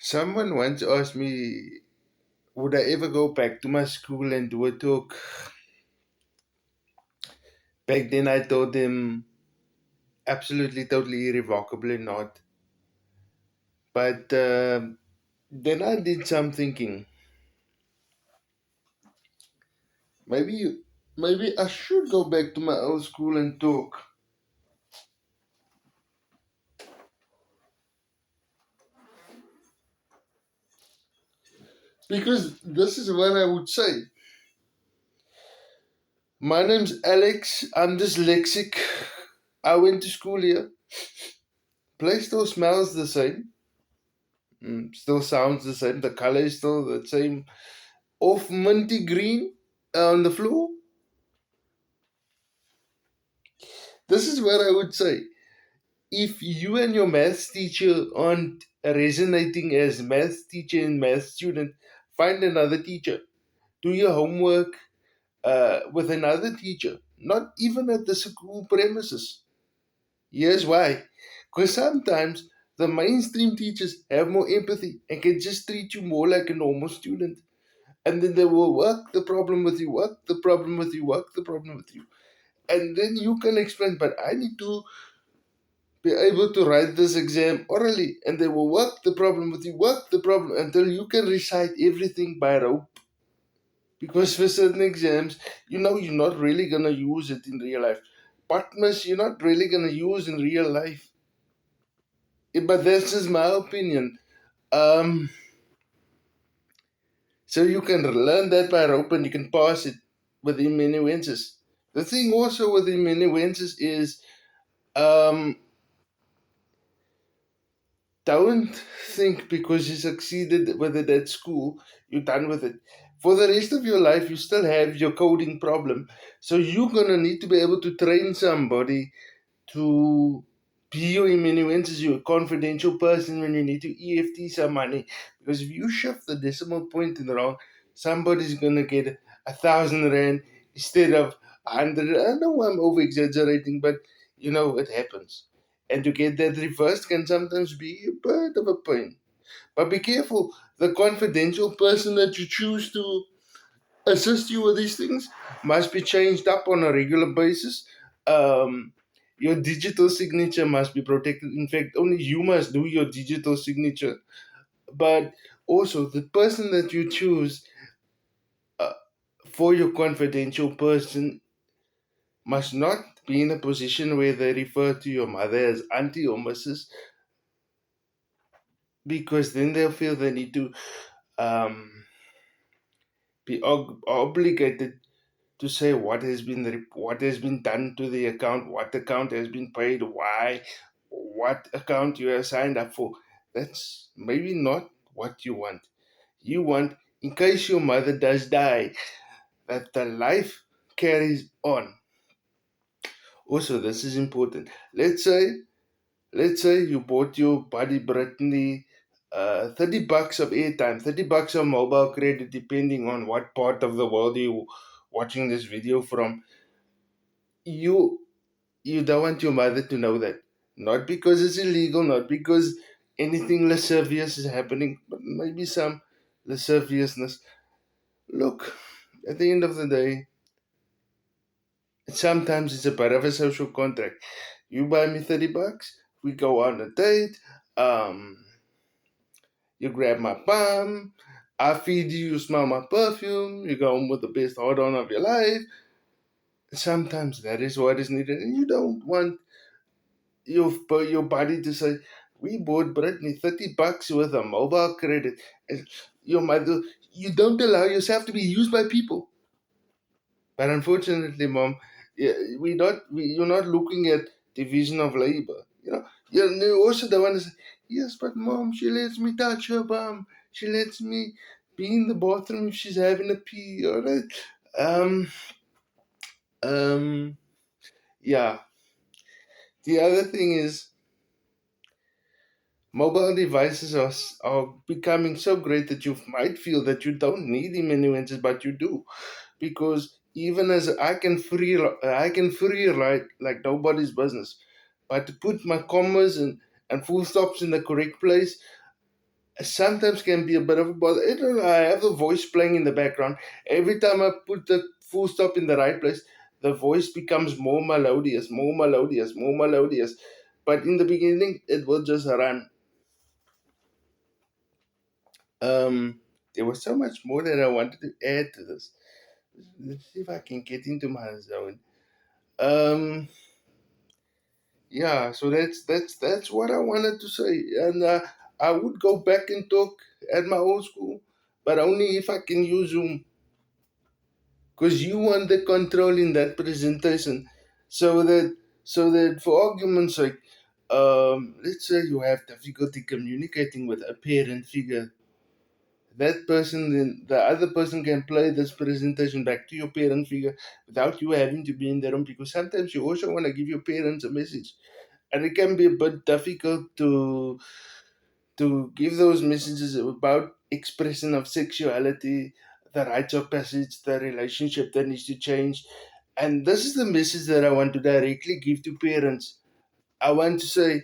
Someone once asked me, would I ever go back to my school and do a talk? Back then, I told them absolutely, totally, irrevocably not. But then I did some thinking. Maybe, maybe I should go back to my old school and talk. Because this is what I would say. My name's Alex. I'm dyslexic. I went to school here. Place still smells the same. Still sounds the same. The color is still the same. Off minty green on the floor. This is what I would say. If you and your maths teacher aren't resonating as maths teacher and maths student, find another teacher. Do your homework with another teacher, not even at the school premises. Here's why. Because sometimes the mainstream teachers have more empathy and can just treat you more like a normal student. And then they will work the problem with you, work the problem with you, work the problem with you. And then you can explain, but I need to be able to write this exam orally. And they will work the problem with you, work the problem until you can recite everything by rote. Because for certain exams, you're not really going to use it in real life. Patmas, you're not really going to use in real life. But that's just my opinion. Um, so you can learn that by rote and you can pass it within many wences. The thing also within many wences is um, don't think because you succeeded with it at school, you're done with it. For the rest of your life, you still have your coding problem. So you're going to need to be able to train somebody to be your amanuensis, you're a confidential person when you need to EFT some money. Because if you shift the decimal point in the wrong, somebody's gonna get 1,000 rand instead of 100. I know I'm over exaggerating, but it happens. And to get that reversed can sometimes be a bit of a pain. But be careful, the confidential person that you choose to assist you with these things must be changed up on a regular basis. Um, your digital signature must be protected. In fact, only you must do your digital signature. But also, the person that you choose uh, for your confidential person must not be in a position where they refer to your mother as auntie or Mrs. Because then they'll feel they need to um, be obligated to say what has been done to the account, what account has been paid, why, what account you have signed up for. That's maybe not what you want. You want, in case your mother does die, that the life carries on. Also, this is important. Let's say you bought your buddy Brittany $30 of airtime, $30 of mobile credit, depending on what part of the world you watching this video from. You you don't want your mother to know that. Not because it's illegal, not because anything lascivious is happening, but maybe some lasciviousness. Look, at the end of the day, sometimes it's a bit of a social contract. You buy me $30, we go on a date, you grab my palm, I feed you, you smell my perfume, you go home with the best hold on of your life. Sometimes that is what is needed, and you don't want your body to say, we bought Brittany $30 worth of mobile credit. And your mother, you don't allow yourself to be used by people. But unfortunately, mom, you're not looking at division of labor. You also the one is, yes, but mom, she lets me touch her bum. She lets me be in the bathroom if she's having a pee. All right. Um, um, yeah. The other thing is, mobile devices are becoming so great that you might feel that you don't need amanuenses, but you do, because even as I can free write like nobody's business, but to put my commas and full stops in the correct place, sometimes can be a bit of a bother. I don't know, I have the voice playing in the background. Every time I put the full stop in the right place, the voice becomes more melodious, more melodious, more melodious. But in the beginning, it will just run. There was so much more that I wanted to add to this. Let's see if I can get into my zone. Um, yeah, so that's what I wanted to say, and I would go back and talk at my old school, but only if I can use Zoom, because you want the control in that presentation, so that for argument's sake, let's say you have difficulty communicating with a parent figure. That person, then the other person can play this presentation back to your parent figure without you having to be in the room, because sometimes you also want to give your parents a message, and it can be a bit difficult to give those messages about expression of sexuality, the rites of passage, the relationship that needs to change. And this is the message that I want to directly give to parents. I want to say,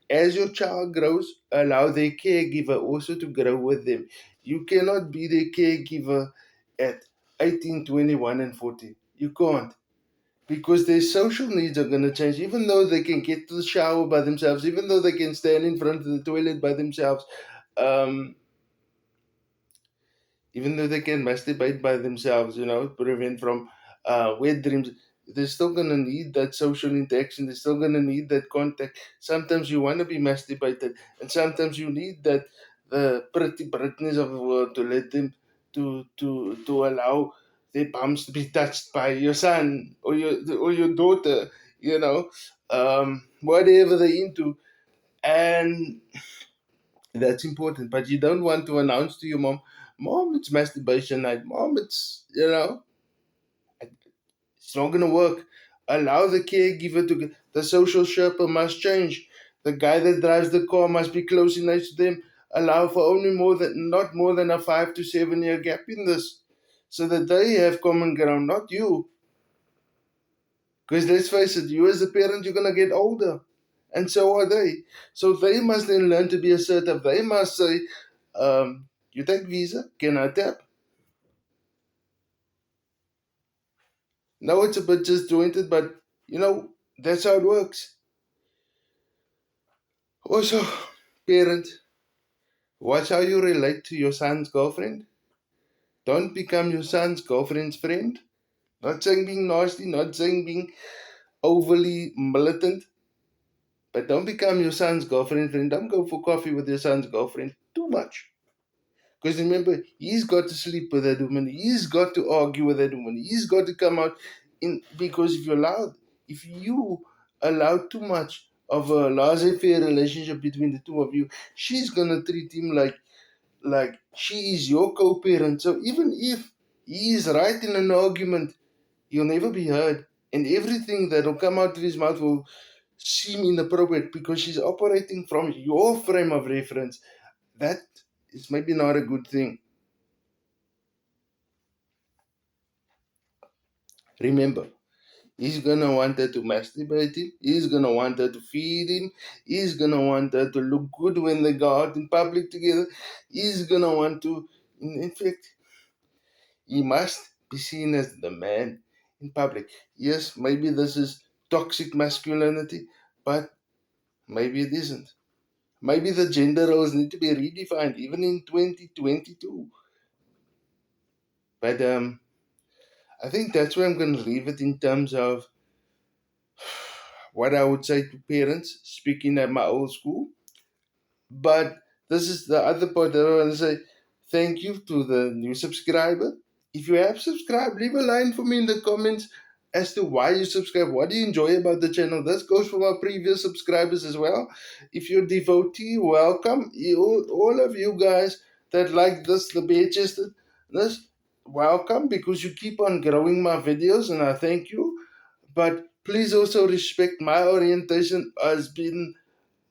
as your child grows, allow their caregiver also to grow with them. You cannot be their caregiver at 18, 21, and 40. You can't. Because their social needs are going to change. Even though they can get to the shower by themselves, even though they can stand in front of the toilet by themselves, um, even though they can masturbate by themselves, prevent from wet dreams, they're still going to need that social interaction. They're still going to need that contact. Sometimes you want to be masturbated, and sometimes you need that the pretty brightness of the world to let them to allow their bums to be touched by your son or your daughter, whatever they're into. And that's important, but you don't want to announce to your mom, "Mom, it's masturbation night. Mom, it's not going to work." Allow the caregiver to. The social Sherpa must change. The guy that drives the car must be close enough to them. Allow for only not more than a 5 to 7 year gap in this, so that they have common ground, not you. Because let's face it, you as a parent, you're going to get older. And so are they. So they must then learn to be assertive. They must say, you take Visa, can I tap? No, it's a bit disjointed, but that's how it works. Also, parent, watch how you relate to your son's girlfriend. Don't become your son's girlfriend's friend. Not saying being nasty, not saying being overly militant, but don't become your son's girlfriend's friend. Don't go for coffee with your son's girlfriend too much. Because remember, he's got to sleep with that woman. He's got to argue with that woman. He's got to come out in, because if you allow too much of a laissez-faire relationship between the two of you, she's gonna treat him like she is your co-parent. So even if he is right in an argument, he'll never be heard, and everything that will come out of his mouth will seem inappropriate because she's operating from your frame of reference. That is maybe not a good thing. Remember, he's gonna want her to masturbate him. He's gonna want her to feed him. He's gonna want her to look good when they go out in public together. He's gonna want to, in fact, he must be seen as the man in public. Yes, maybe this is toxic masculinity, but maybe it isn't. Maybe the gender roles need to be redefined even in 2022. But I think that's where I'm going to leave it in terms of what I would say to parents, speaking at my old school. But this is the other part that I want to say. Thank you to the new subscriber. If you have subscribed, leave a line for me in the comments as to why you subscribe. What do you enjoy about the channel? This goes for my previous subscribers as well. If you're a devotee, welcome. All of you guys that like this, the bare chested, this, welcome, because you keep on growing my videos, and I thank you. But please also respect my orientation as being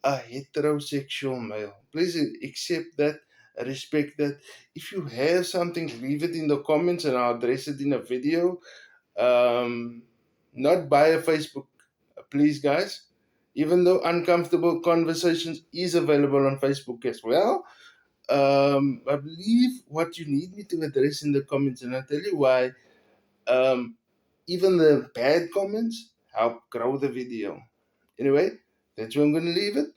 a heterosexual male. Please accept that, respect that. If you have something, leave it in the comments and I'll address it in a video. Um, Not via Facebook, please, guys. Even though uncomfortable conversations is available on Facebook as well. I believe what you need me to address in the comments, and I'll tell you why. Um, Even the bad comments help grow the video. Anyway, that's where I'm going to leave it.